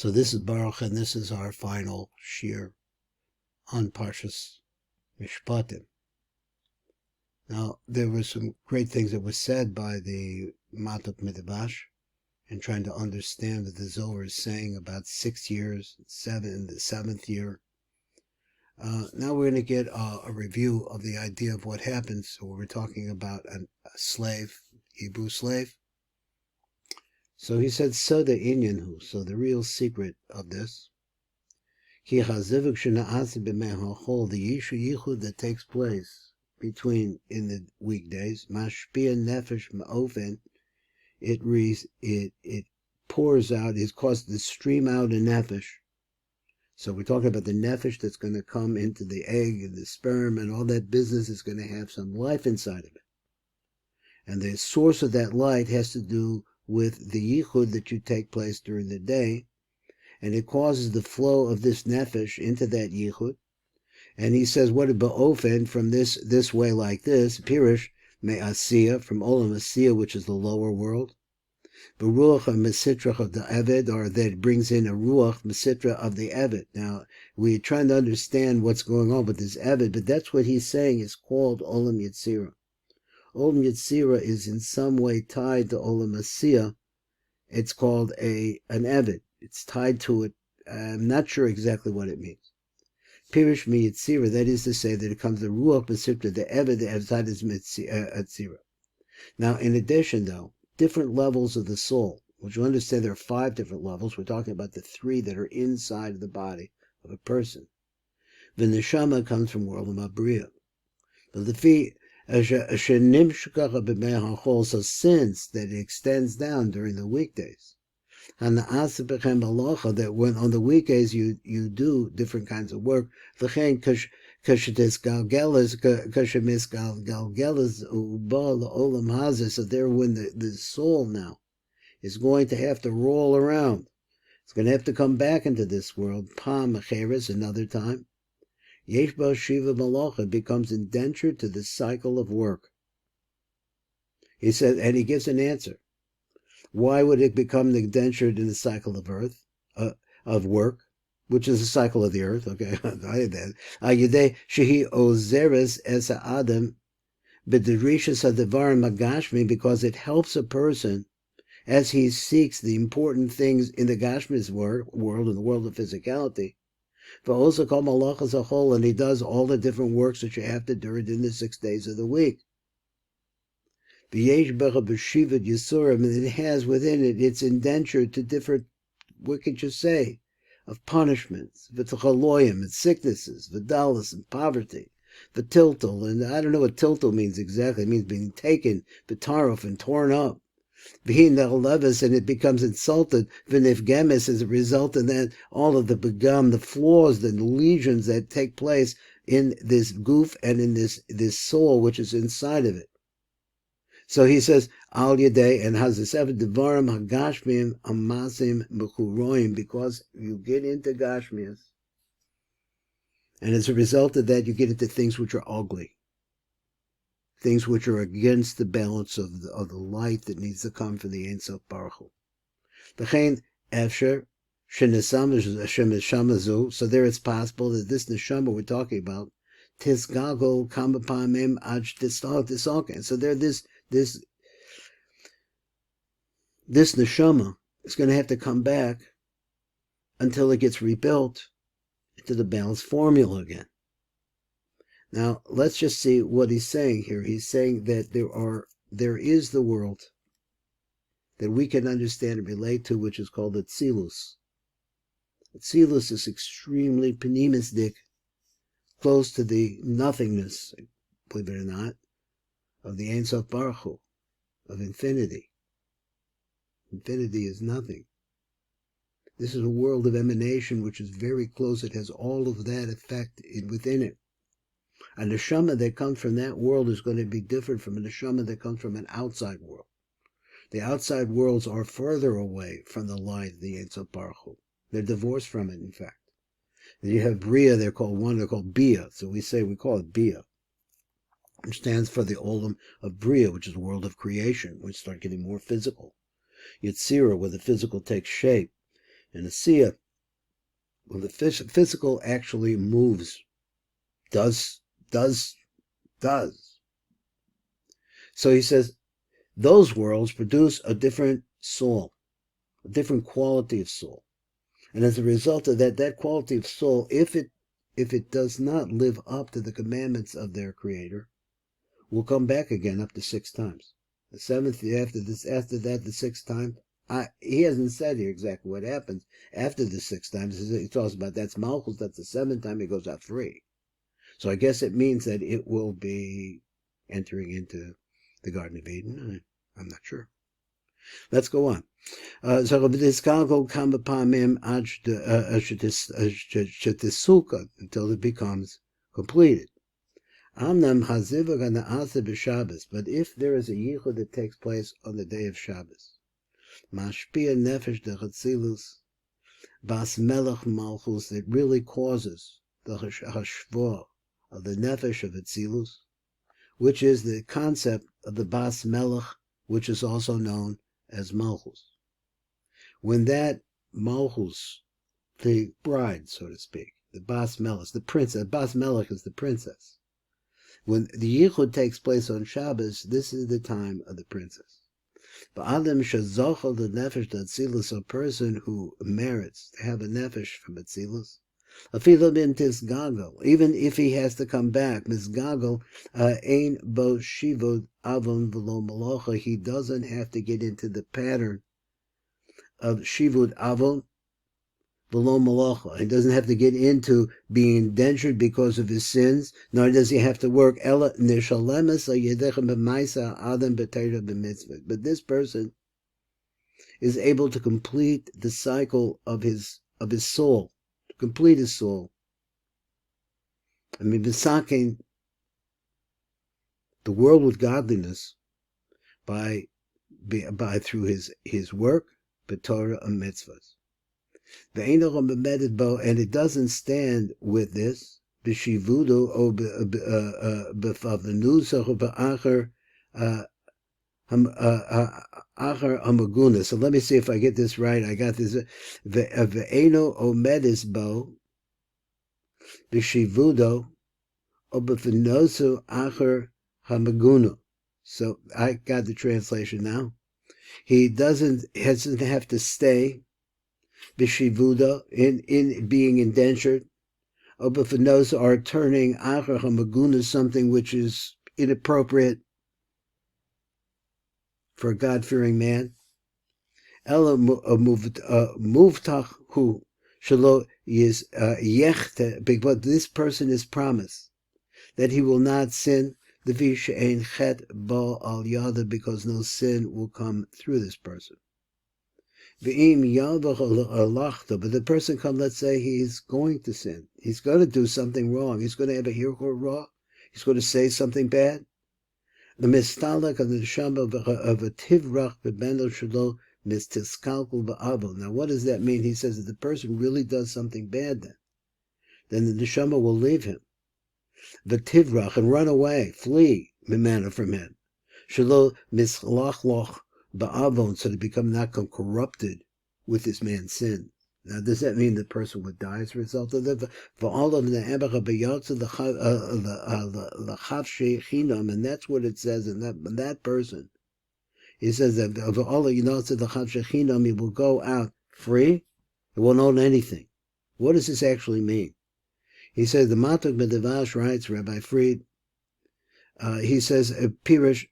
So this is Baruch, and this is our final shir on Parshat MISHPATIM. Now, there were some great things that were said by the Matot Midrash in trying to understand what the Zohar is saying about 6 years, the seventh year. Now we're going to get a review of the idea of what happens. So we're talking about a slave, Hebrew slave. So he said, so the the real secret of this, the yichud that takes place between in the weekdays, mashpia nefesh ma'ofen, it pours out, it causes to stream out a nefesh. So we're talking about the nefesh that's going to come into the egg and the sperm and all that business is going to have some life inside of it. And the source of that light has to do with the yichud that you take place during the day, and it causes the flow of this nefesh into that yichud. And he says, what about ba'ofen, from this way like this, pirish me'asiyah, from olam asiyah, which is the lower world, beruach mesitra of the eved, or that brings in a ruach mesitra of the eved. Now, we're trying to understand what's going on with this eved, but that's what he's saying is called olam yitzira. Olam Yetzirah is in some way tied to Olam Asiyah. It's called an Eved. It's tied to it. I'm not sure exactly what it means. Pirish mi Yetzirah, that is to say that it comes to Ruach B'Sipta, the Eved, the outside is Yetzirah. Now, in addition, though, different levels of the soul, which you understand there are 5 different levels. We're talking about the 3 that are inside of the body of a person. The neshama comes from world of Mabriya. But the fee, so since that it extends down during the weekdays, that when on the weekdays you do different kinds of work, so there when the soul now is going to have to roll around, it's going to have to come back into this world, another time. Yeshba Shiva Malacha becomes indentured to the cycle of work. He said, and he gives an answer. Why would it become indentured in the cycle of of work, which is the cycle of the earth? Okay, I had that. Ayidei shehi ozeres es adam b'derishas hadavar magashmi, because it helps a person as he seeks the important things in the Gashmi's world, in the world of physicality. But also called malach as a whole, and he does all the different works that you have to do in the 6 days of the week. And it has within it its indentured to different, what could you say, of punishments, v'tachaloyim, and sicknesses, v'dalas, and poverty, v'tiltal, and I don't know what tiltal means exactly. It means being taken, v'tarof, and torn up. Being the levis, and it becomes insulted, v'nifgemes, as a result of that, all of the begum, the flaws, the lesions that take place in this goof and in this soul which is inside of it. So he says, al yadei, and has this ever devarim hagashmim amasim mechuroim, because you get into gashmias, and as a result of that, you get into things which are ugly. Things which are against the balance of the light that needs to come from the Ein Sof Baruch Hu. V'chein efsher sheneshama shamazu. So there it's possible that this neshama we're talking about tisgago kama pamim ad tisalken. So there this neshama is going to have to come back until it gets rebuilt into the balanced formula again. Now, let's just see what he's saying here. He's saying that there is the world that we can understand and relate to, which is called the Tzilus. Tzilus is extremely penimistic, close to the nothingness, believe it or not, of the Ein Sof Baruch Hu, of infinity. Infinity is nothing. This is a world of emanation which is very close. It has all of that effect within it. A neshama that comes from that world is going to be different from a neshama that comes from an outside world. The outside worlds are further away from the light of the Ein Sof Baruch Hu. They're divorced from it, in fact. And you have Bria, they're called Bia. So we call it Bia. It stands for the Olam of Bria, which is the world of creation. We start getting more physical. Yetzirah, where the physical takes shape. And a siyah, when the physical actually moves, does. So he says, those worlds produce a different soul, a different quality of soul. And as a result of that, that quality of soul, if it does not live up to the commandments of their creator, will come back again up to 6 times. The 7th, after that, the 6th time. He hasn't said here exactly what happens after the 6 times. He talks about that's Malchus, that's the 7th time he goes out free. So I guess it means that it will be entering into the Garden of Eden. I'm not sure. Let's go on. Until it becomes completed. But if there is a yichud that takes place on the day of Shabbos, mashpia nefesh de chatzilus, bas melech malchus, that really causes the hashvah of the nefesh of Atzilus, which is the concept of the bas melech, which is also known as malchus. When that malchus, the bride, so to speak, the bas melech, the princess, bas melech is the princess. When the yichud takes place on Shabbos, this is the time of the princess. Ba'adam shezochel the nefesh to Atzilus, a person who merits to have a nefesh from Atzilus, afilu bin tisgagel, even if he has to come back, misgagel ein bo shivud avon v'lo malacha, he doesn't have to get into the pattern of shivud avon v'lo malacha. He doesn't have to get into being indentured because of his sins, nor does he have to work ela neshalemes ayedechem b'maisa adam b'teira b'mitzvah. But this person is able to complete the cycle of his soul, to complete his soul. I mean, b'sakein, the world with godliness, by through his work, b'torah and mitzvahs. And it doesn't stand with this, b'shivudo or b'favanusach or b'acher hamaguna. So let me see if I get this right. I got this. Ve'eno omedis bo b'shivudo or b'fanosu acher hamaguna. So I got the translation now. He doesn't have to stay b'shivuda, in being indentured, or b'fanosu, are turning acher hamaguna, something which is inappropriate for a God-fearing man. Ela muvtach hu shelo is yechte, but this person is promised that he will not sin, the she'ein chet bo al yada, because no sin will come through this person. V'im yavach alachta, but the person comes, let's say he's going to sin. He's going to do something wrong. He's going to have a hirkur raw. He's going to say something bad. The mistalak of the neshama of a tivrach b'beno shelo mistiskalkul ba'avol. Now, what does that mean? He says that the person really does something bad, then the neshama will leave him. The tivrach, and run away, flee mimana from him. Shelo mislachloch ba'avon, so to become not corrupted with this man's sin. Now, does that mean the person would die as a result of that? For all of the Shechinam, and that's what it says in that person. He says that of all of the Shechinam, he will go out free. He won't own anything. What does this actually mean? He says, the Matuk Medevash writes, Rabbi Fried, he says, Pirish,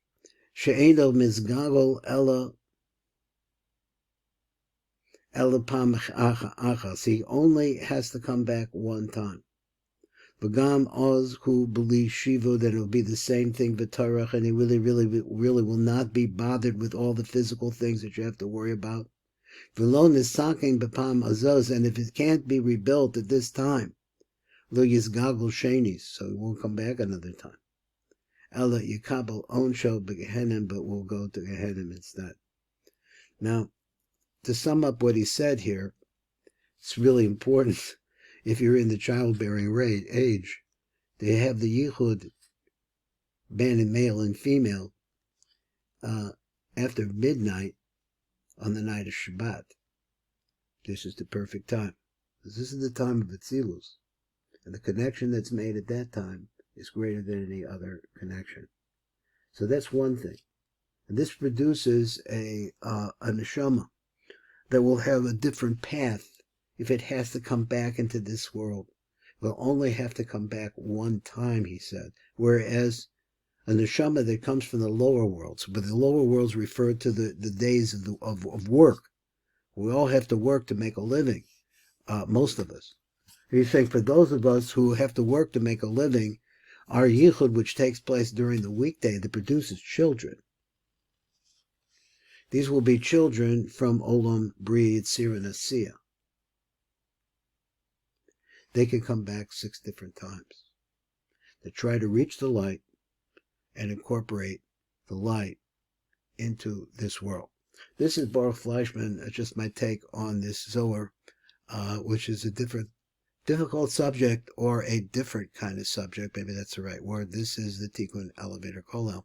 She'eno Mizgagol Ella Elapam Achas. He only has to come back one time. V'gam Oz Hu B'li Shivo, that it will be the same thing V'tarach, and he really will not be bothered with all the physical things that you have to worry about. V'lo Nisaking B'pam Azos, and if it can't be rebuilt at this time, Lo Yizgagol Shenis, so he won't come back another time. Ella Yikabel Onsho B'Gehenim, but we'll go to Gehenim instead. Now, to sum up what he said here, it's really important, if you're in the childbearing age, they have the yichud, man and male and female, after midnight on the night of Shabbat. This is the perfect time. This is the time of Atzilus. And the connection that's made at that time is greater than any other connection. So that's one thing. And this produces a neshama that will have a different path if it has to come back into this world. It will only have to come back one time, he said. Whereas a neshama that comes from the lower worlds, but the lower worlds refer to the days of work. We all have to work to make a living, most of us. He's saying for those of us who have to work to make a living, our yichud, which takes place during the weekday, that produces children, these will be children from Olam, Bri, Yitzir, and Asiya. They can come back 6 different times. They try to reach the light and incorporate the light into this world. This is Baruch Fleischman, just my take on this Zohar, which is a difficult subject, or a different kind of subject. Maybe that's the right word. This is the Tikkun Elevator Kollel.